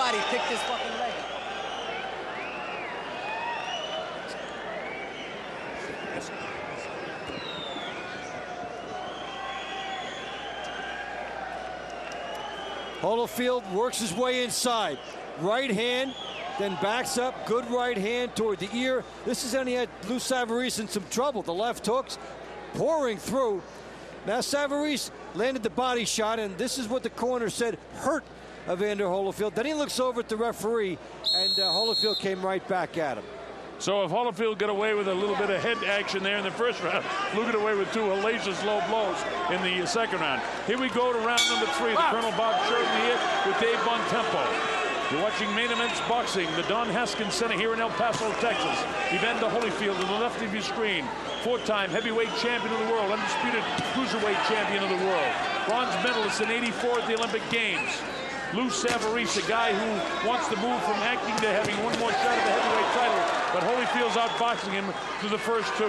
body picked his fucking leg up. Holyfield works his way inside. Right hand, then backs up. Good right hand toward the ear. This is when he had Lou Savarese in some trouble. The left hooks pouring through. Now Savarese landed the body shot, and this is what the corner said hurt Evander Holyfield. Then he looks over at the referee, and Holyfield came right back at him. So if Holyfield got away with a little bit of head action there in the first round, Lou got away with 2 hellacious low blows in the second round. Here we go to round number 3. The Colonel Bob Sheridan here with Dave Bontempo. You're watching Main Events Boxing, the Don Haskins Center here in El Paso, Texas. Evander Holyfield to the left of your screen. 4-time heavyweight champion of the world, undisputed cruiserweight champion of the world. Bronze medalist in '84 at the Olympic Games. Lou Savarese, a guy who wants to move from acting to having one more shot at the heavyweight title, but Holyfield's outboxing him through the first 2.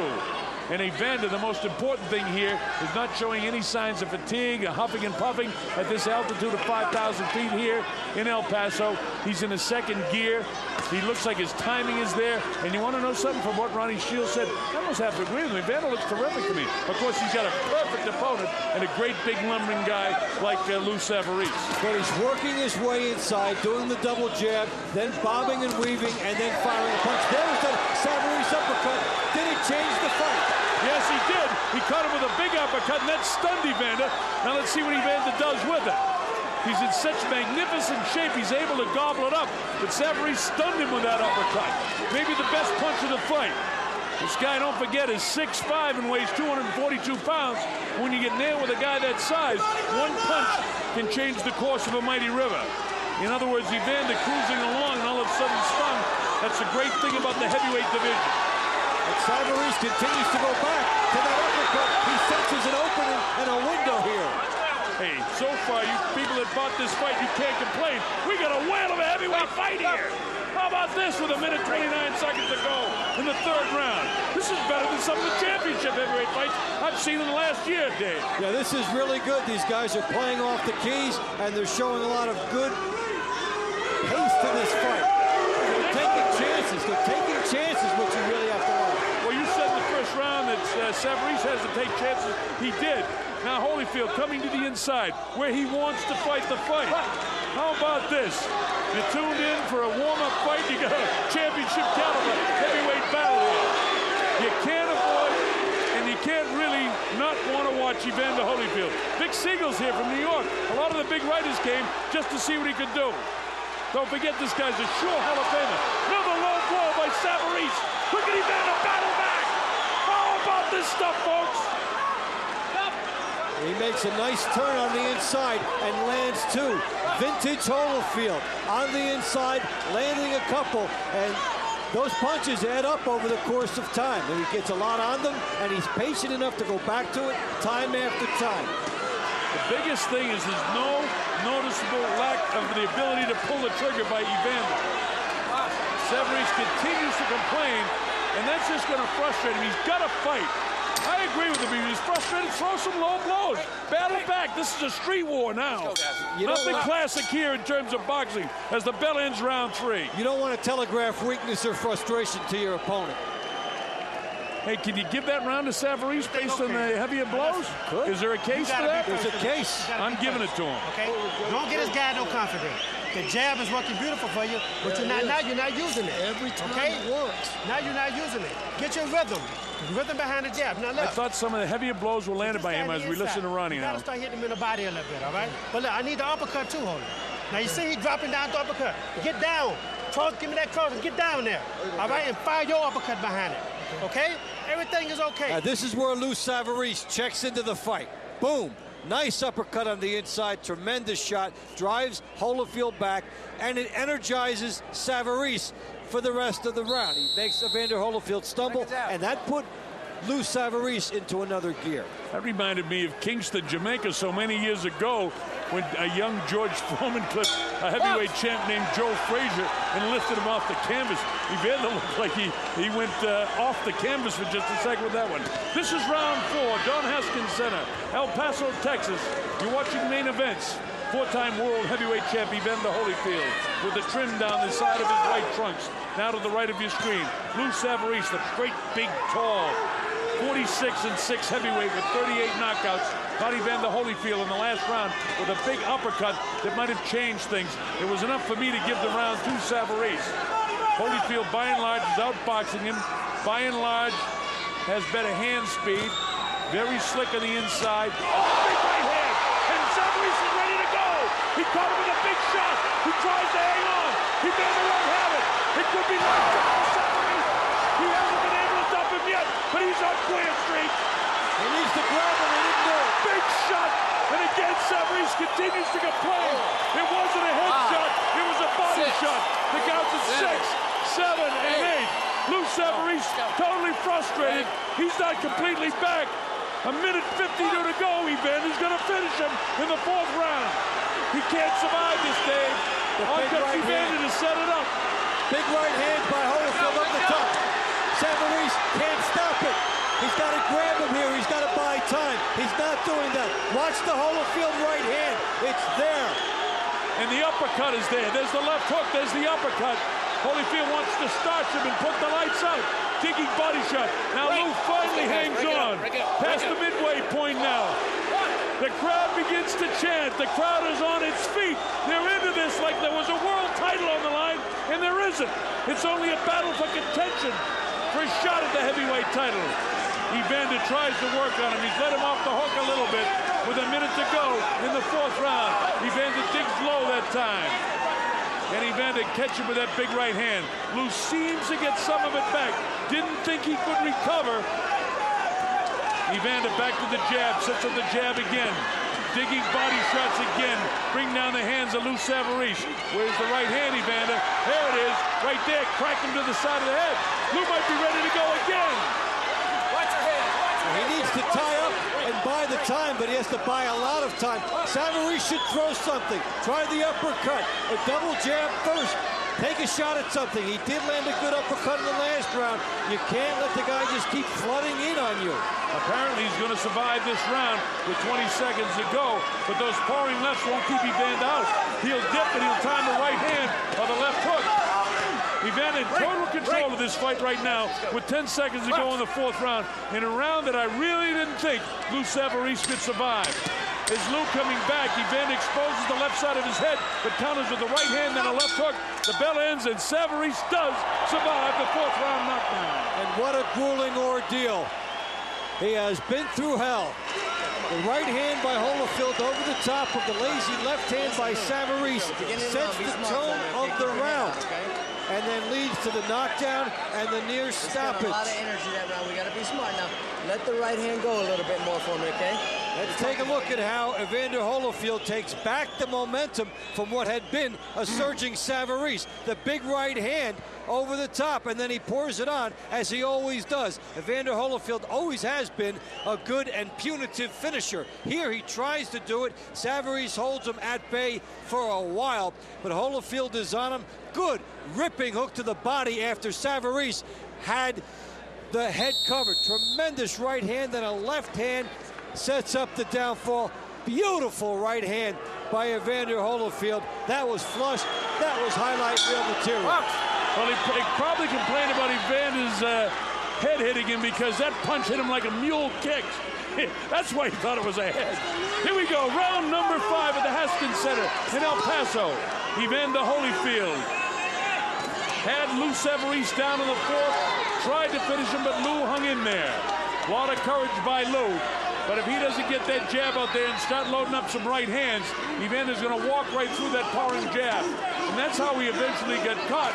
And Evander, the most important thing here is not showing any signs of fatigue or huffing and puffing at this altitude of 5,000 feet here in El Paso. He's in his second gear. He looks like his timing is there. And you want to know something from what Ronnie Shields said? I almost have to agree with him. Evander looks terrific to me. Of course, he's got a perfect opponent and a great big lumbering guy like Lou Savarese. But he's working his way inside, doing the double jab, then bobbing and weaving, and then firing a punch. There was that Savarese uppercut. Did he change the fight? Yes, he did. He caught him with a big uppercut, and that stunned Evander. Now let's see what Evander does with it. He's in such magnificent shape, he's able to gobble it up. But Savarese stunned him with that uppercut. Maybe the best punch of the fight. This guy, don't forget, is 6'5" and weighs 242 pounds. When you get nailed with a guy that size, one punch can change the course of a mighty river. In other words, Evander cruising along and all of a sudden stung. That's the great thing about the heavyweight division. And Savarese continues to go back to that uppercut. He senses an opening and a window here. Hey, so far, you people that bought this fight, you can't complain. We got a whale of a heavyweight fight here. How about this with 1 minute 29 seconds to go in the 3rd round? This is better than some of the championship heavyweight fights I've seen in the last year, Dave. Yeah, this is really good. These guys are playing off the keys, and they're showing a lot of good pace to this fight. They're taking chances. They're taking chances, which you really have to like. Well, you said in the first round that Savarese has to take chances. He did. Now Holyfield coming to the inside where he wants to fight the fight. How about this? You tuned in for a warm-up fight. You got a championship caliber heavyweight battle here. You can't avoid and you can't really not want to watch Evander Holyfield. Vic Siegel's here from New York. A lot of the big writers came just to see what he could do. Don't forget, this guy's a sure Hall of Famer. Another low blow by Savarese. Look at Evander battle back. How about this stuff, folks? He makes a nice turn on the inside and lands 2. Vintage Holyfield on the inside, landing a couple, and those punches add up over the course of time. And he gets a lot on them, and he's patient enough to go back to it time after time. The biggest thing is there's no noticeable lack of the ability to pull the trigger by Evander. Savarese continues to complain, and that's just going to frustrate him. He's got to fight. I agree with him. He's frustrated. Throw some low blows. Battle back. This is a street war now. Nothing classic here in terms of boxing as the bell ends round 3. You don't want to telegraph weakness or frustration to your opponent. Hey, can you give that round to Savarese based on the heavier blows? Good. Is there a case for that? There's a case. I'm giving it to him. Okay? Don't get this guy no confidence. The jab is working beautiful for you, but now you're not using it. Every time it works. Now you're not using it. Get your rhythm. Rhythm behind the jab. Now look. I thought some of the heavier blows were landed by him as we listen to Ronnie now. You gotta start hitting him in the body a little bit, all right? But look, I need the uppercut too, Holly. Now you see he dropping down the uppercut. Get down. Cross, give me that cross and get down there. All right? And fire your uppercut behind it. Okay? Everything is okay. Now this is where Lou Savarese checks into the fight. Boom. Nice uppercut on the inside, tremendous shot, drives Holyfield back, and it energizes Savarese for the rest of the round. He makes Evander Holyfield stumble, and that put Lou Savarese into another gear. That reminded me of Kingston, Jamaica, so many years ago when a young George Foreman clipped a heavyweight champ named Joe Frazier and lifted him off the canvas. Evander looked like he went off the canvas for just a second with that one. This is round 4, Don Haskins Center, El Paso, Texas. You're watching Main Events. Four-time world heavyweight champ Evander Holyfield with the trim down the side of his white trunks. Now to the right of your screen, Lou Savarese, the great, big, tall, 46-6 heavyweight with 38 knockouts, caught Evander Holyfield in the last round with a big uppercut that might have changed things. It was enough for me to give the round to Savarese. Holyfield, by and large, is outboxing him. By and large, has better hand speed. Very slick on the inside. Big right hand, and Savarese is ready to go. He caught him with a big shot. He tries to hang on. Evander won't have it. It could be knocked down to Savarese. He hasn't been able to dump him yet, but he's on clear streak. He needs to grab him. He didn't do it. Big shot, and again Savarese continues to complain. It wasn't a head shot. It was a body shot. The count's at 6, 7, and 8. Lou Savarese totally frustrated. He's not completely back. A minute 52 to go. Evander's going to finish him in the 4th round. He can't survive this, Dave. On comes Evander to set it up. Big right hand by Holyfield up the top. Savarese can't stop it. He's got to grab him here. He's got to buy time. He's not doing that. Watch the Holyfield right hand. It's there. And the uppercut is there. There's the left hook. There's the uppercut. Holyfield wants to starch him and put the lights out. Digging body shot. Now Lou finally hangs on. Past the midway point now. The crowd begins to chant. The crowd is on its feet. They're into this like there was a world title on the line, and there isn't. It's only a battle for contention for a shot at the heavyweight title. Evander tries to work on him. He's let him off the hook a little bit with a minute to go in the 4th round. Evander digs low that time. And Evander catches him with that big right hand. Lou seems to get some of it back. Didn't think he could recover. Evander back to the jab, sets up the jab again. Digging body shots again. Bring down the hands of Lou Savarese. Where's the right hand, Evander? There it is, right there. Crack him to the side of the head. Lou might be ready to go again. Watch your head. He needs to tie up and buy the time, but he has to buy a lot of time. Savarese should throw something. Try the uppercut. A double jab first. Take a shot at something. He did land a good uppercut in the last round. You can't let the guy just keep flooding in on you. Apparently he's going to survive this round with 20 seconds to go, but those pouring lefts won't keep Evander out. He'll dip and he'll time the right hand or the left hook. Evander in total control of this fight right now with 10 seconds to go in the 4th round, in a round that I really didn't think Lou Savarese could survive. As Lou coming back, Evander exposes the left side of his head, but counters with the right hand and a left hook. The bell ends, and Savarese does survive the 4th round knockdown. And what a grueling ordeal. He has been through hell. The right hand by Holyfield over the top of the lazy left hand by Savarese sets the tone of the round, and then leads to the knockdown and the near stoppage. A lot of energy that round. We got to be smart now. Let the right hand go a little bit more for me, okay? Let's take a look at how Evander Holyfield takes back the momentum from what had been a surging Savarese. The big right hand over the top, and then he pours it on, as he always does. Evander Holyfield always has been a good and punitive finisher. Here he tries to do it. Savarese holds him at bay for a while, but Holyfield is on him. Good ripping hook to the body after Savarese had the head covered. Tremendous right hand and a left hand sets up the downfall. Beautiful right hand by Evander Holyfield. That was flush. That was highlight reel material. Well, he probably complained about Evander's head hitting him because that punch hit him like a mule kick. That's why he thought it was a head. Here we go, round number 5 at the Haskins Center in El Paso. Evander Holyfield had Lou Savarese down in the 4th, tried to finish him, but Lou hung in there. A lot of courage by Lou. But if he doesn't get that jab out there and start loading up some right hands, Evander's going to walk right through that powering jab. And that's how he eventually got caught,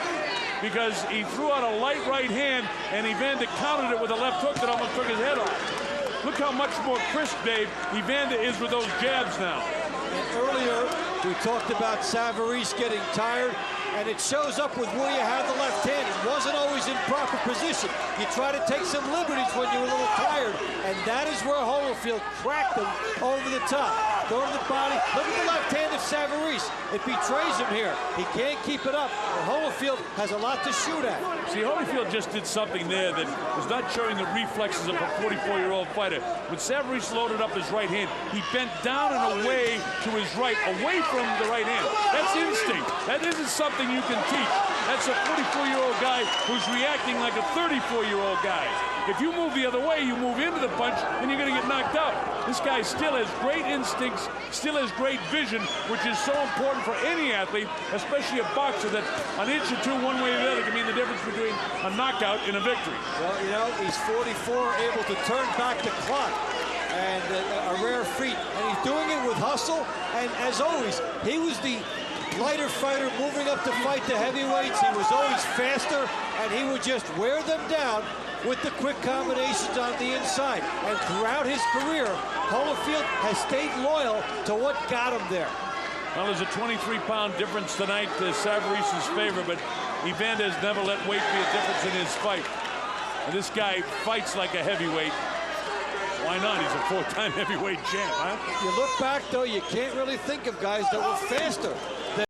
because he threw out a light right hand, and Evander countered it with a left hook that almost took his head off. Look how much more crisp, Dave, Evander is with those jabs now. And earlier, we talked about Savarese getting tired, and it shows up with where you have the left hand. It wasn't always in proper position. You try to take some liberties when you're a little tired, and that is where Holyfield cracked him over the top. throw to the body. Look at the left hand of Savarese. It betrays him here. He can't keep it up. And Holyfield has a lot to shoot at. See, Holyfield just did something there that was not showing the reflexes of a 44-year-old fighter. When Savarese loaded up his right hand, he bent down and away to his right, away from the right hand. That's instinct. That isn't something you can teach. That's a 44-year-old guy who's reacting like a 34-year-old guy. If you move the other way, you move into the punch, and you're going to get knocked out. This guy still has great instincts, still has great vision, which is so important for any athlete, especially a boxer, that an inch or two one way or the other can mean the difference between a knockout and a victory. Well, you know, he's 44, able to turn back the clock, and a rare feat. And he's doing it with hustle, and as always, he was the lighter fighter moving up to fight the heavyweights. He was always faster, and he would just wear them down with the quick combinations on the inside. And throughout his career, Holyfield has stayed loyal to what got him there. Well, there's a 23-pound difference tonight to Savarese's favor, but Evander has never let weight be a difference in his fight. And this guy fights like a heavyweight. Why not? He's a 4-time heavyweight champ, huh? You look back, though, you can't really think of guys that were faster